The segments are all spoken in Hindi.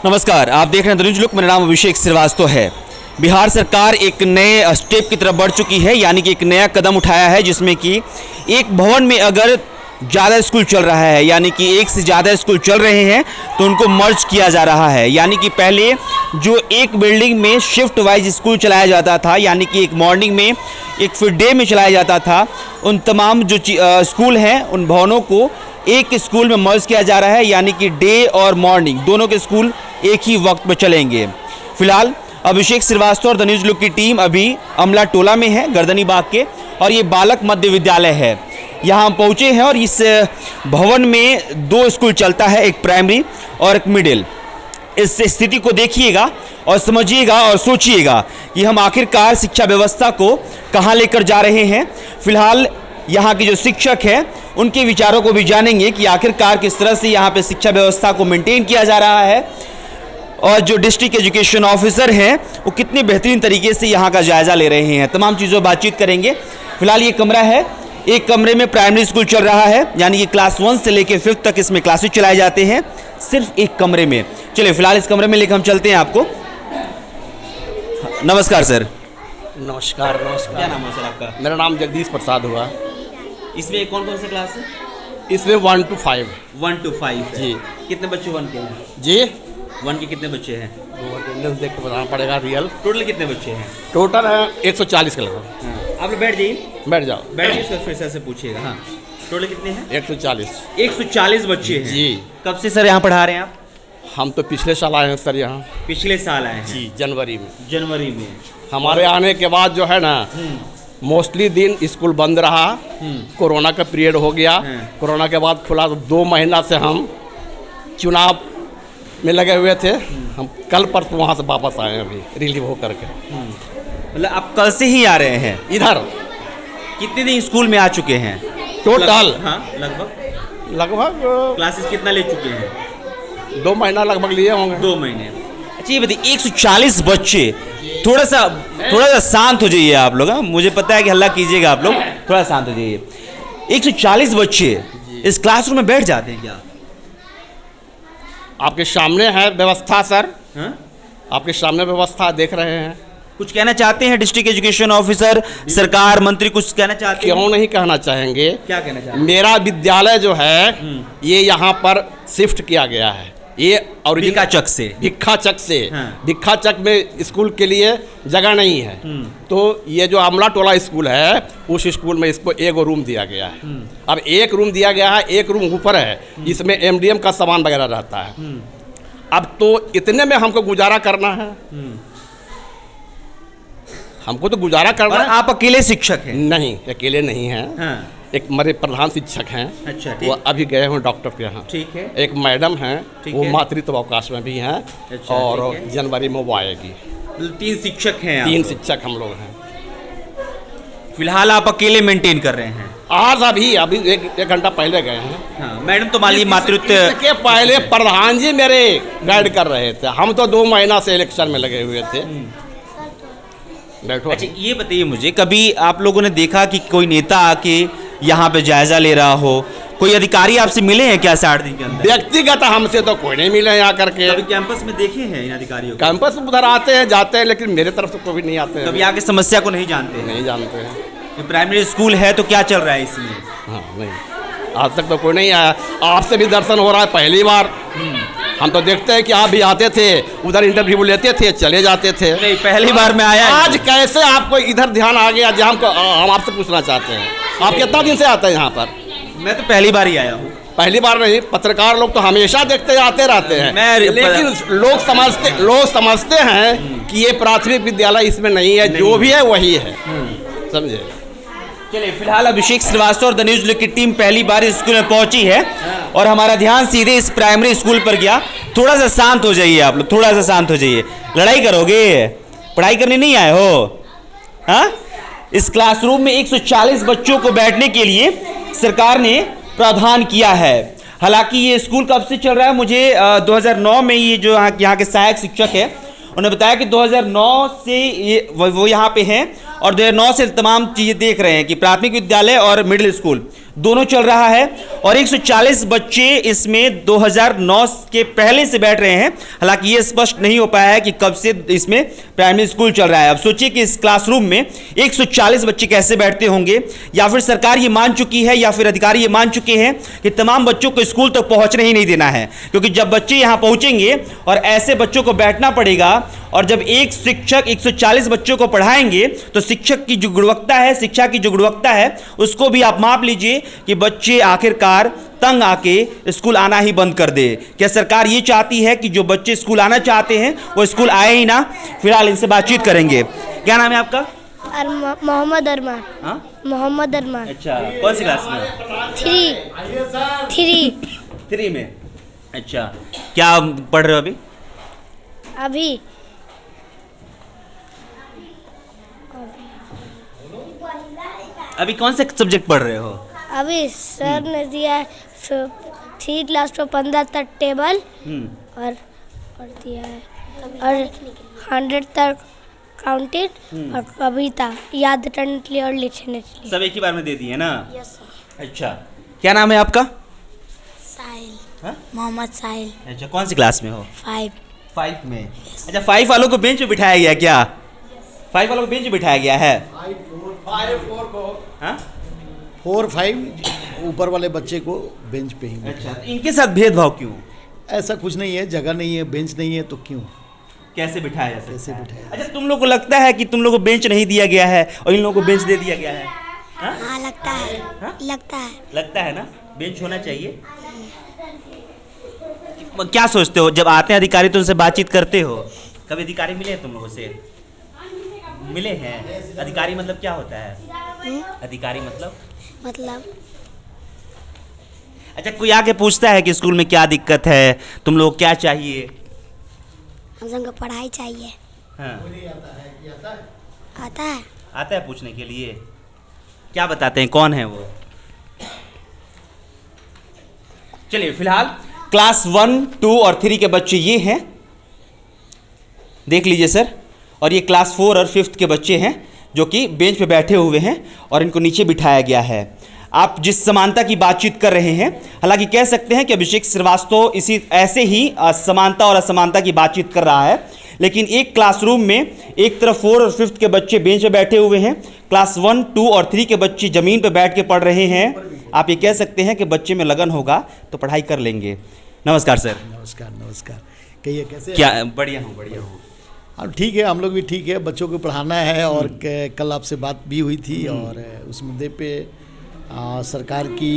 नमस्कार, आप देख रहे हैं द न्यूज लुक। मेरा नाम अभिषेक श्रीवास्तव है। बिहार सरकार एक नए स्टेप की तरफ बढ़ चुकी है, यानी कि एक नया कदम उठाया है जिसमें कि एक भवन में अगर ज़्यादा स्कूल चल रहा है, यानी कि एक से ज़्यादा स्कूल चल रहे हैं तो उनको मर्ज किया जा रहा है। यानी कि पहले जो एक बिल्डिंग में शिफ्ट वाइज स्कूल चलाया जाता था, यानी कि एक मॉर्निंग में एक फिर डे में चलाया जाता था, उन तमाम जो स्कूल हैं उन भवनों को एक स्कूल में मर्ज किया जा रहा है, यानी कि डे और मॉर्निंग दोनों के स्कूल एक ही वक्त में चलेंगे। फिलहाल अभिषेक श्रीवास्तव और द न्यूज लुक की टीम अभी अमला टोला में है, गर्दनी बाग के, और ये बालक मध्य विद्यालय है। यहाँ हम पहुँचे हैं और इस भवन में दो स्कूल चलता है, एक प्राइमरी और एक मिडिल। इस स्थिति को देखिएगा और समझिएगा और सोचिएगा कि हम आखिरकार शिक्षा व्यवस्था को कहाँ लेकर जा रहे हैं। फिलहाल यहाँ के जो शिक्षक हैं उनके विचारों को भी जानेंगे कि आखिरकार किस तरह से यहाँ पे शिक्षा व्यवस्था को मेंटेन किया जा रहा है, और जो डिस्ट्रिक्ट एजुकेशन ऑफिसर हैं वो कितने बेहतरीन तरीके से यहाँ का जायज़ा ले रहे हैं। तमाम चीज़ों पर बातचीत करेंगे। फिलहाल ये कमरा है, एक कमरे में प्राइमरी स्कूल चल रहा है, यानी कि क्लास 1 से लेकर 5th तक इसमें क्लासेस चलाए जाते हैं, सिर्फ एक कमरे में। चलिए फिलहाल इस कमरे में लेकर हम चलते हैं आपको। नमस्कार सर। नमस्कार। क्या नाम है सर आपका? मेरा नाम जगदीश प्रसाद हुआ। इसमें कौन कौन से क्लास है? इसमें 1 to 5। 1 to 5 जी। कितने बच्चे 1 के हैं? जी 1 के कितने बच्चे हैं? अटेंडेंस देख के बताना पड़ेगा रियल। टोटल कितने बच्चे हैं? टोटल है 140 के लगभग। हाँ। आप लोग बैठ जाइए, बैठ जाओ। बैठिए सर, फिर से पूछिएगा। हाँ, टोटल कितने हैं? 140। 140 बच्चे हैं। जी। कब से सर यहाँ पढ़ा रहे हैं आप? हम तो पिछले साल आए हैं सर यहाँ। पिछले साल आए हैं? जी, जनवरी में। जनवरी में हमारे आने के बाद जो है ना मोस्टली दिन स्कूल बंद रहा। कोरोना का पीरियड हो गया। कोरोना के बाद खुला तो 2 महीना से हम चुनाव में लगे हुए थे। हम कल परसों वहाँ से वापस आए हैं अभी रिलीव हो करके। मतलब आप कल से ही आ रहे हैं इधर? कितने दिन स्कूल में आ चुके हैं टोटल? हाँ, लगभग क्लासेस कितना ले चुके हैं? 2 महीना लगभग लिए होंगे। 2 महीने। अच्छा ये बताइए, 140 बच्चे, थोड़ा सा शांत हो जाइए आप लोग। मुझे पता है कि हल्ला कीजिएगा आप लोग, थोड़ा शांत हो जाइए। 140 बच्चे इस क्लासरूम में बैठ जाते हैं क्या? आपके सामने है व्यवस्था सर। हाँ? आपके सामने व्यवस्था देख रहे हैं। कुछ कहना चाहते हैं डिस्ट्रिक्ट एजुकेशन ऑफिसर, सरकार, मंत्री, कुछ कहना चाहते हैं? क्यों नहीं कहना चाहेंगे। क्या कहना चाहते हैं? मेरा विद्यालय जो है ये यहाँ पर शिफ्ट किया गया है। ये और भिक्खा चक से। हाँ। भिक्खा चक में स्कूल के लिए जगह नहीं है, तो ये जो अमला टोला स्कूल है उस स्कूल में इसको 1 रूम दिया गया है। अब 1 रूम दिया गया है, 1 रूम ऊपर है, इसमें MDM का सामान वगैरह रहता है। अब तो इतने में हमको गुजारा करना है। हमको तो गुजारा करना है। आप अकेले शिक्षक हैं? नहीं, अकेले नहीं हैं। हाँ। एक हमारे प्रधान शिक्षक हैं। अच्छा, ठीक। वो अभी गए हैं डॉक्टर के यहाँ। ठीक है। एक मैडम हैं, वो है। मातृत्व अवकाश में भी हैं। अच्छा, और ठीक है। जनवरी में वो आएगी। 3 शिक्षक हैं? 3 शिक्षक हम लोग हैं। फिलहाल आप अकेले मेंटेन कर रहे हैं? आज अभी एक घंटा पहले गए हैं। हाँ, मैडम तो मान लीजिए मातृत्व के पहले प्रधान जी मेरे गाइड कर रहे थे। हम तो 2 महीना से इलेक्शन में लगे हुए थे। बैठो। अच्छा ये बताइए मुझे, कभी आप लोगों ने देखा कि कोई नेता आके यहाँ पे जायजा ले रहा हो? कोई अधिकारी आपसे मिले हैं क्या 60 दिन के अंदर? व्यक्तिगत हमसे तो कोई नहीं मिले यहाँ करके। कभी कैंपस में देखे हैं इन अधिकारियों को? कैंपस उधर आते हैं जाते हैं, लेकिन मेरे तरफ से कोई नहीं आते हैं। कभी आके समस्या को नहीं जानते हैं? नहीं जानते हैं। ये प्राइमरी स्कूल है तो क्या चल रहा है इसमें? हाँ, नहीं, आज तक तो कोई नहीं आया। आपसे भी दर्शन हो रहा है पहली बार। हम तो देखते हैं कि आप भी आते थे, उधर इंटरव्यू लेते थे, चले जाते थे। नहीं, पहली बार में आया। आज कैसे आपको इधर ध्यान आ गया? हम आपसे पूछना चाहते हैं, आप कितना दिन से आते हैं यहाँ पर? मैं तो पहली बार ही आया हूँ। पहली बार नहीं, पत्रकार लोग तो हमेशा देखते आते रहते हैं। लेकिन लोग समझते हैं कि ये प्राथमिक विद्यालय इसमें नहीं है, जो भी है वही है। समझे? चलिए फिलहाल अभिषेक श्रीवास्तव और द न्यूज लुक की टीम पहली बार इस स्कूल में पहुंची है और हमारा ध्यान सीधे इस प्राइमरी स्कूल पर गया। थोड़ा सा शांत हो जाइए आप लोग, थोड़ा सा शांत हो जाइए। लड़ाई करोगे? पढ़ाई करने नहीं आए हो? हाँ? इस क्लासरूम में 140 बच्चों को बैठने के लिए सरकार ने प्रावधान किया है। हालांकि ये स्कूल कब से चल रहा है? मुझे 2009 में ये जो यहाँ के सहायक शिक्षक है उन्होंने बताया कि 2009 से ये वो यहाँ पे हैं और 2009 से तमाम चीज़ें देख रहे हैं कि प्राथमिक विद्यालय और मिडिल स्कूल दोनों चल रहा है और 140 बच्चे इसमें 2009 के पहले से बैठ रहे हैं। हालांकि ये स्पष्ट नहीं हो पाया है कि कब से इसमें प्राइमरी स्कूल चल रहा है। अब सोचिए कि इस क्लासरूम में 140 बच्चे कैसे बैठते होंगे, या फिर सरकार ये मान चुकी है या फिर अधिकारी ये मान चुके हैं कि तमाम बच्चों को स्कूल तक पहुंचने ही नहीं देना है, क्योंकि जब बच्चे यहां पहुंचेंगे और ऐसे बच्चों को बैठना पड़ेगा और जब एक शिक्षक 140 बच्चों को पढ़ाएंगे तो शिक्षक की जो गुणवत्ता है, शिक्षा की जो गुणवत्ता है, उसको भी आप माप लीजिए कि बच्चे आखिरकार तंग आके स्कूल आना ही बंद कर दे। क्या सरकार ये चाहती है कि जो बच्चे स्कूल आना चाहते हैं वो स्कूल आए ही ना? फिलहाल इनसे बातचीत करेंगे। क्या नाम है आपका? मोहम्मद अरमान। हाँ, मोहम्मद अरमान। अच्छा, कौन सी क्लास में? 3 में। अच्छा, क्या पढ़ रहे हो अभी? अभी कौन से सब्जेक्ट पढ़ रहे हो? अभी सर ने दिया है 3 क्लास पर 15 तक टेबल और दिया है और 100 तक काउंटेड और कविता याद करने के लिए और लिखने के लिए। सब एक ही बार में दे दिए ना? Yes sir. अच्छा, क्या नाम है आपका? साहिल। हाँ? मोहम्मद साहिल। अच्छा, कौन सी क्लास में हो? 5 में। अच्छा, 5 वालों को बेंच पे बिठाया गया क्या? 5 वालों को बेंच पे बिठाया गया है? 4, 5 ऊपर वाले बच्चे को बेंच पे ही। अच्छा, तो इनके साथ भेदभाव क्यों? ऐसा कुछ नहीं है, जगह नहीं है, बेंच नहीं है तो क्यों? कैसे बिठाया जा सकता कैसे है? बिठाया? अच्छा, तुम लोग को लगता है कि तुम लोग को बेंच नहीं दिया गया है और इन लोगों को बेंच दे दिया गया है? हाँ लगता है। हाँ? लगता है ना बेंच होना चाहिए। क्या सोचते हो जब आते हैं अधिकारी तो उनसे बातचीत करते हो? कभी अधिकारी मिले तुम लोगों से? मिले हैं? अधिकारी मतलब क्या होता है? अधिकारी मतलब अच्छा, कोई आके पूछता है कि स्कूल में क्या दिक्कत है, तुम लोग क्या चाहिए? हम सबको पढ़ाई चाहिए। हाँ। आता है पूछने के लिए? क्या बताते हैं, कौन है वो? चलिए, फिलहाल क्लास 1, 2 और 3 के बच्चे ये हैं, देख लीजिए सर। और ये क्लास 4 और 5 के बच्चे हैं जो कि बेंच पे बैठे हुए हैं और इनको नीचे बिठाया गया है। आप जिस समानता की बातचीत कर रहे हैं, हालांकि कह सकते हैं कि अभिषेक श्रीवास्तव इसी ऐसे ही समानता और असमानता की बातचीत कर रहा है, लेकिन एक क्लासरूम में एक तरफ 4 और 5 के बच्चे बेंच पे बैठे हुए हैं, क्लास 1, 2 और 3 के बच्चे ज़मीन पे बैठ के पढ़ रहे हैं। आप ये कह सकते हैं कि बच्चे में लगन होगा तो पढ़ाई कर लेंगे। नमस्कार सर। नमस्कार। कहिए कैसे? क्या? बढ़िया हूँ। हाँ ठीक है, हम लोग भी ठीक है, बच्चों को पढ़ाना है। और कल आपसे बात भी हुई थी और उस मुद्दे पे सरकार की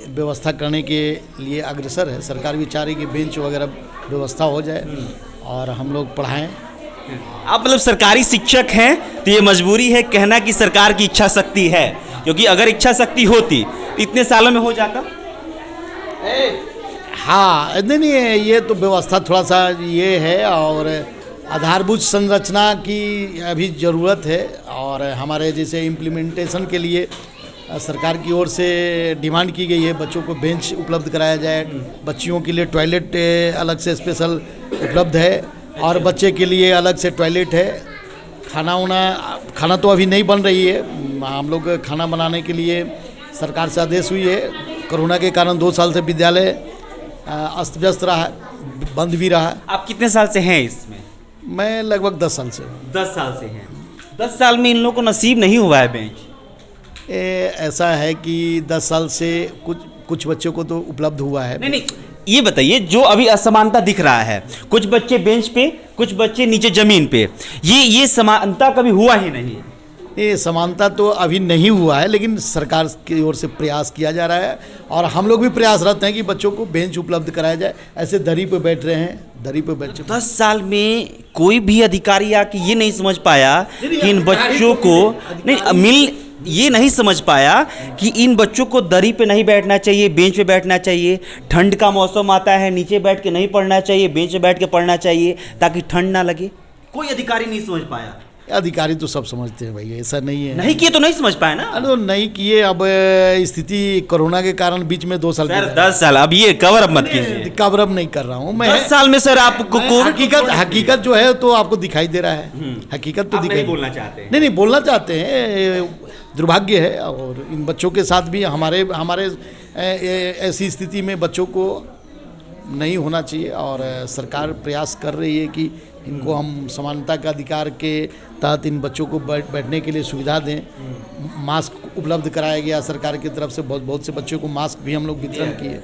व्यवस्था करने के लिए अग्रसर है। सरकार भी चाह रही कि बेंच वगैरह व्यवस्था हो जाए और हम लोग पढ़ाएं। आप मतलब सरकारी शिक्षक हैं तो ये मजबूरी है कहना कि सरकार की इच्छा शक्ति है, क्योंकि अगर इच्छा शक्ति होती तो इतने सालों में हो जाता। हाँ नहीं, ये तो व्यवस्था थोड़ा सा ये है और आधारभूत संरचना की अभी ज़रूरत है। और हमारे जैसे इम्प्लीमेंटेशन के लिए सरकार की ओर से डिमांड की गई है, बच्चों को बेंच उपलब्ध कराया जाए, बच्चियों के लिए टॉयलेट अलग से स्पेशल उपलब्ध है और बच्चे के लिए अलग से टॉयलेट है। खाना तो अभी नहीं बन रही है, हम लोग खाना बनाने के लिए सरकार से आदेश हुई है। कोरोना के कारण 2 साल से विद्यालय अस्त व्यस्त रहा, बंद भी रहा। आप कितने साल से हैं इसमें? मैं लगभग 10 साल से हूँ। 10 साल से हैं। 10 साल में इन लोगों को नसीब नहीं हुआ है बेंच? ऐसा है कि 10 साल से कुछ बच्चों को तो उपलब्ध हुआ है। नहीं, ये बताइए, जो अभी असमानता दिख रहा है, कुछ बच्चे बेंच पे, कुछ बच्चे नीचे जमीन पे, ये समानता कभी हुआ ही नहीं। ये समानता तो अभी नहीं हुआ है, लेकिन सरकार की ओर से प्रयास किया जा रहा है और हम लोग भी प्रयासरत हैं कि बच्चों को बेंच उपलब्ध कराया जाए। ऐसे दरी पे बैठ रहे हैं, दरी पे बैठ। 10 साल में कोई भी अधिकारी आके ये नहीं समझ पाया कि इन बच्चों को ये नहीं समझ पाया कि इन बच्चों को दरी पे नहीं बैठना चाहिए, बेंच पे बैठना चाहिए। ठंड का मौसम आता है, नीचे बैठ के नहीं पढ़ना चाहिए, बेंच पे बैठ के पढ़ना चाहिए ताकि ठंड ना लगे। कोई अधिकारी नहीं समझ पाया। अधिकारी तो सब समझते हैं भाई, ऐसा नहीं है। नहीं किए तो नहीं समझ पाए ना। अरे नहीं किए, अब स्थिति कोरोना के कारण बीच में 2 साल सर 10 साल, अब ये कवर अप मत कीजिए। कवर अप नहीं कर रहा हूँ मैं। 10 साल में सर आपको हकीकत जो है तो आपको दिखाई दे रहा है, हकीकत तो दिखाई बोलना चाहते हैं। नहीं बोलना चाहते हैं, दुर्भाग्य है। और इन बच्चों के साथ भी हमारे ऐसी स्थिति में बच्चों को नहीं होना चाहिए, और सरकार प्रयास कर रही है कि इनको हम समानता का अधिकार के तहत इन बच्चों को बैठने के लिए सुविधा दें। मास्क उपलब्ध कराया गया सरकार की तरफ से, बहुत से बच्चों को मास्क भी हम लोग वितरण किए,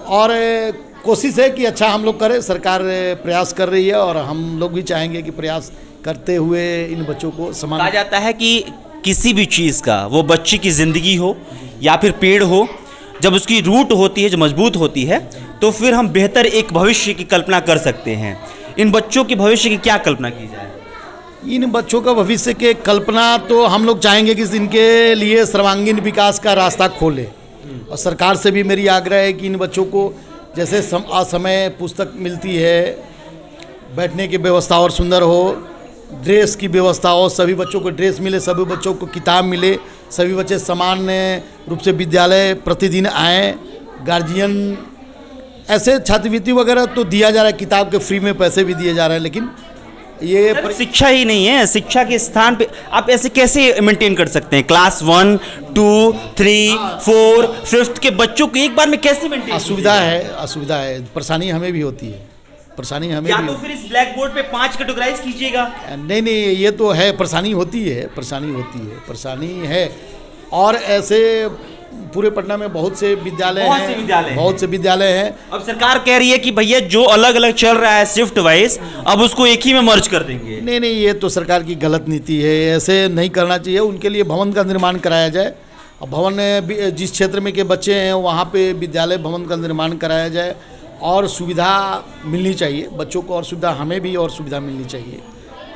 और कोशिश है कि अच्छा हम लोग करें। सरकार प्रयास कर रही है और हम लोग भी चाहेंगे कि प्रयास करते हुए इन बच्चों को समान। कहा जाता है कि किसी भी चीज़ का, वो बच्चे की ज़िंदगी हो या फिर पेड़ हो, जब उसकी रूट होती है जो मजबूत होती है, तो फिर हम बेहतर एक भविष्य की कल्पना कर सकते हैं। इन बच्चों के भविष्य की क्या कल्पना की जाए? इन बच्चों का भविष्य के कल्पना तो हम लोग चाहेंगे कि इनके लिए सर्वांगीण विकास का रास्ता खोले, और सरकार से भी मेरी आग्रह है कि इन बच्चों को जैसे असमय पुस्तक मिलती है, बैठने की व्यवस्था और सुंदर हो, ड्रेस की व्यवस्था हो, सभी बच्चों को ड्रेस मिले, सभी बच्चों को किताब मिले, सभी बच्चे समान रूप से विद्यालय प्रतिदिन आएँ। गार्जियन ऐसे छात्रवृत्ति वगैरह तो दिया जा रहा है, किताब के फ्री में पैसे भी दिए जा रहे हैं, लेकिन ये शिक्षा ही नहीं है। शिक्षा के स्थान पे आप ऐसे कैसे मेंटेन कर सकते हैं? क्लास 1, 2, 3, 4, 5 के बच्चों को एक बार में कैसे मेंटेन? असुविधा है, परेशानी हमें भी होती है, परेशानी हमें भी। तो फिर इस ब्लैक बोर्ड पे 5 कैटेगराइज कीजिएगा। नहीं ये तो है, परेशानी होती है। और ऐसे पूरे पटना में बहुत से विद्यालय हैं। अब सरकार कह रही है कि भैया जो अलग अलग चल रहा है शिफ्ट वाइज, अब उसको एक ही में मर्ज कर देंगे। नहीं ये तो सरकार की गलत नीति है, ऐसे नहीं करना चाहिए। उनके लिए भवन का निर्माण कराया जाए, और भवन जिस क्षेत्र में के बच्चे हैं वहाँ पे विद्यालय भवन का निर्माण कराया जाए, और सुविधा मिलनी चाहिए बच्चों को, और सुविधा हमें भी और सुविधा मिलनी चाहिए।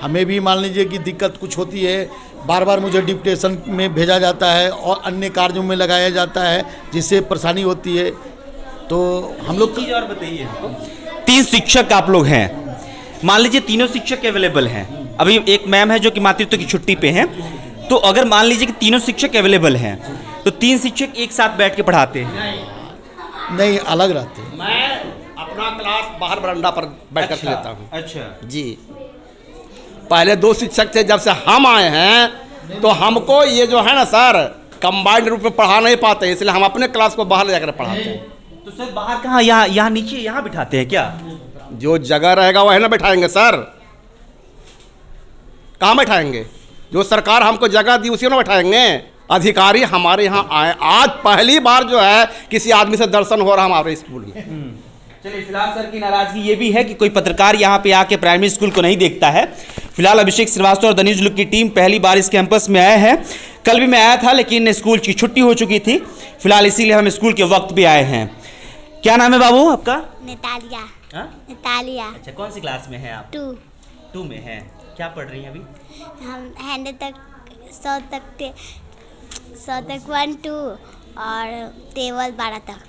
हमें भी मान लीजिए कि दिक्कत कुछ होती है, बार बार मुझे डिप्टेशन में भेजा जाता है और अन्य कार्यों में लगाया जाता है, जिससे परेशानी होती है। तो हम लोग और बताइए, 3 शिक्षक आप लोग हैं, मान लीजिए तीनों शिक्षक अवेलेबल हैं। अभी एक मैम है जो कि मातृत्व की छुट्टी पे हैं, तो अगर मान लीजिए कि तीनों शिक्षक अवेलेबल हैं, तो 3 शिक्षक एक साथ बैठ के पढ़ाते हैं? नहीं, अलग रहते हैं। मैं अपना क्लास बाहर बरामदा पर बैठ कर लेता हूँ। अच्छा जी, पहले 2 शिक्षक थे, जब से हम आए हैं तो हमको ये जो है ना सर, कंबाइंड रूप में पढ़ा नहीं पाते, इसलिए हम अपने क्लास को बाहर ले जाकर पढ़ाते हैं। तो सर बाहर कहाँ, यहाँ नीचे यहाँ बिठाते हैं क्या? जो जगह रहेगा वही ना बैठाएंगे सर, कहाँ बैठाएंगे? जो सरकार हमको जगह दी उसी में बैठाएंगे। अधिकारी हमारे यहाँ आए, आज पहली बार जो है किसी आदमी से दर्शन हो रहा हमारे स्कूल में। चलिए, फिलहाल सर की नाराजगी ये भी है कि कोई पत्रकार यहाँ पे आके प्राइमरी स्कूल को नहीं देखता है। फिलहाल अभिषेक श्रीवास्तव और द न्यूज़ लुक की टीम पहली बार इस कैंपस में आए हैं। कल भी मैं आया था, लेकिन स्कूल की छुट्टी हो चुकी थी। फिलहाल इसीलिए हम स्कूल के वक्त भी आए हैं। क्या नाम है बाबू आपका? नेतालिया। अच्छा, कौन सी क्लास में है आप? 2 में है। क्या पढ़ रही हैं अभी? हम 100 तक 1, 2 और टेबल 12 तक।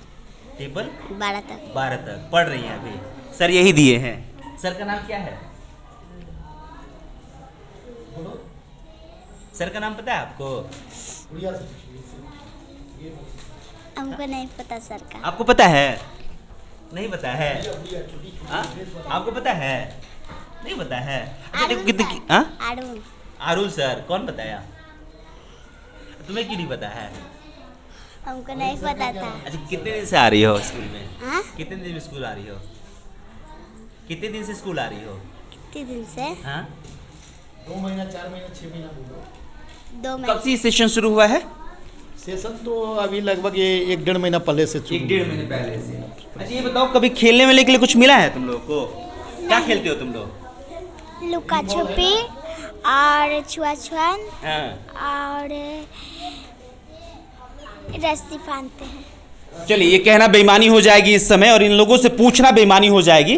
टेबल 12 तक पढ़ रही हैं अभी। सर यही दिए हैं। सर का नाम क्या है? सर का नाम पता है आपको? हमको नहीं पता सर का। आपको पता है? नहीं पता है? आपको पता है? नहीं पता है? अरुण सर। कौन बताया? तुम्हें क्यों नहीं पता है? हमको नहीं पता था। अच्छा, कितने दिन से आ रही हो स्कूल में? हाँ? कितने दिन में स्कूल आ रही हो? कितने दिन से स्कूल आ रही हो? कितने दिन से? हाँ? 2 महीना, 4 महीना, 6 महीना बोलो। 2 महीने। कब से सेशन शुरू हुआ है? सेशन तो अभी लगभग ये 1-1.5 महीना पहले से। 1-1.5 महीने पहले से। अच्छा, ये बताओ, कभी खेलने में के लिए कुछ मिला है तुम लोग को? क्या खेलते हो तुम लोग? लुका छुपी और छुआ-छुआन हाँ। और रस्सी फांदते हैं। चलिए, ये कहना बेईमानी हो जाएगी इस समय, और इन लोगों से पूछना बेईमानी हो जाएगी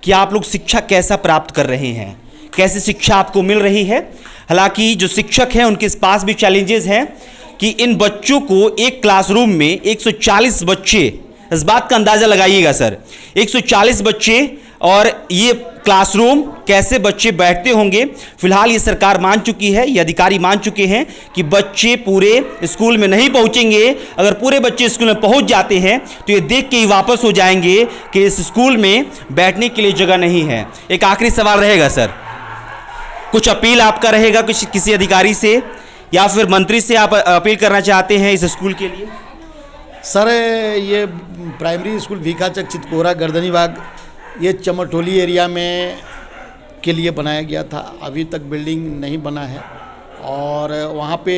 कि आप लोग शिक्षा कैसा प्राप्त कर रहे हैं, कैसी शिक्षा आपको मिल रही है। हालांकि जो शिक्षक हैं उनके पास भी चैलेंजेस हैं कि इन बच्चों को एक क्लासरूम में 140 बच्चे, इस बात का अंदाज़ा लगाइएगा सर, 140 बच्चे, और ये क्लासरूम, कैसे बच्चे बैठते होंगे, फिलहाल ये सरकार मान चुकी है, ये अधिकारी मान चुके हैं कि बच्चे पूरे स्कूल में नहीं पहुंचेंगे। अगर पूरे बच्चे स्कूल में पहुंच जाते हैं तो ये देख के ही वापस हो जाएंगे कि इस स्कूल में बैठने के लिए जगह नहीं है। एक आखिरी सवाल रहेगा सर, कुछ अपील आपका रहेगा किसी अधिकारी से या फिर मंत्री से आप अपील करना चाहते हैं इस स्कूल के लिए? सर, ये प्राइमरी स्कूल भीखाचक चितकोरा गर्दनीबाग ये चमरटोली एरिया में के लिए बनाया गया था। अभी तक बिल्डिंग नहीं बना है और वहाँ पे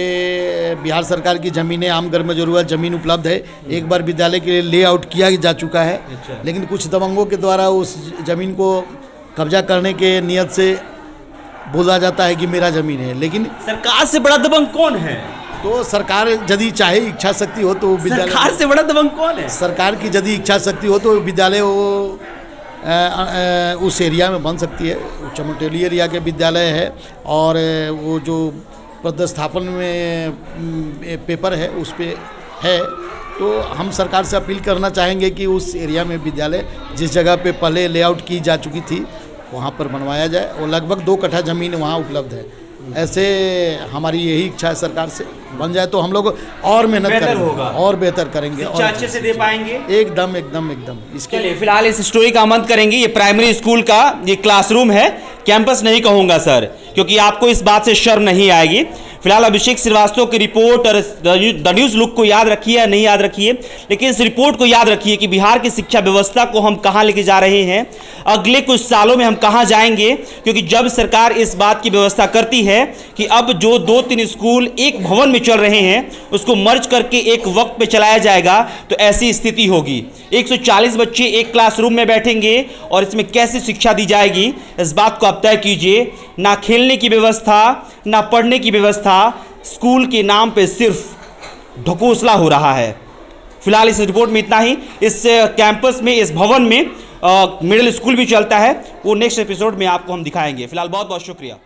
बिहार सरकार की ज़मीनें आम घर में ज़रूरत ज़मीन उपलब्ध है। एक बार विद्यालय के लिए लेआउट किया जा चुका है, लेकिन कुछ दबंगों के द्वारा उस ज़मीन को कब्जा करने के नियत से बोला जाता है कि मेरा ज़मीन है, लेकिन सरकार से बड़ा दबंग कौन है? तो सरकार यदि चाहे, इच्छा शक्ति हो तो विद्यालय, सरकार से बड़ा दबंग कौन है? सरकार की यदि इच्छा शक्ति हो तो विद्यालय वो उस एरिया में बन सकती है। चमरटोली एरिया के विद्यालय है और वो जो पदस्थापन में पेपर है उस पे है। तो हम सरकार से अपील करना चाहेंगे कि उस एरिया में विद्यालय जिस जगह पे पहले लेआउट की जा चुकी थी वहाँ पर बनवाया जाए और लगभग 2 कट्ठा ज़मीन वहाँ उपलब्ध है। ऐसे हमारी यही इच्छा है, सरकार से बन जाए तो हम लोग और मेहनत करेंगे और बेहतर करेंगे और अच्छे से दे पाएंगे। एकदम एकदम एकदम। इसके लिए फिलहाल इस स्टोरी का आमंत्रण करेंगे। ये प्राइमरी स्कूल का ये क्लासरूम है, कैंपस नहीं कहूँगा सर, क्योंकि आपको इस बात से शर्म नहीं आएगी। फिलहाल अभिषेक श्रीवास्तव की रिपोर्ट और द न्यूज़ लुक को याद रखिए या नहीं याद रखिए, लेकिन इस रिपोर्ट को याद रखिए कि बिहार की शिक्षा व्यवस्था को हम कहाँ लेके जा रहे हैं, अगले कुछ सालों में हम कहाँ जाएंगे। क्योंकि जब सरकार इस बात की व्यवस्था करती है कि अब जो 2-3 स्कूल एक भवन में चल रहे हैं उसको मर्ज करके एक वक्त पे चलाया जाएगा, तो ऐसी स्थिति होगी। 140 बच्चे एक क्लासरूम में बैठेंगे और इसमें कैसे शिक्षा दी जाएगी, इस बात को आप तय कीजिए। ना खेलने की व्यवस्था, ना पढ़ने की व्यवस्था, स्कूल के नाम पे सिर्फ ढकोसला हो रहा है। फिलहाल इस रिपोर्ट में इतना ही। इस कैंपस में, इस भवन में मिडिल स्कूल भी चलता है, वो नेक्स्ट एपिसोड में आपको हम दिखाएंगे। फिलहाल बहुत बहुत शुक्रिया।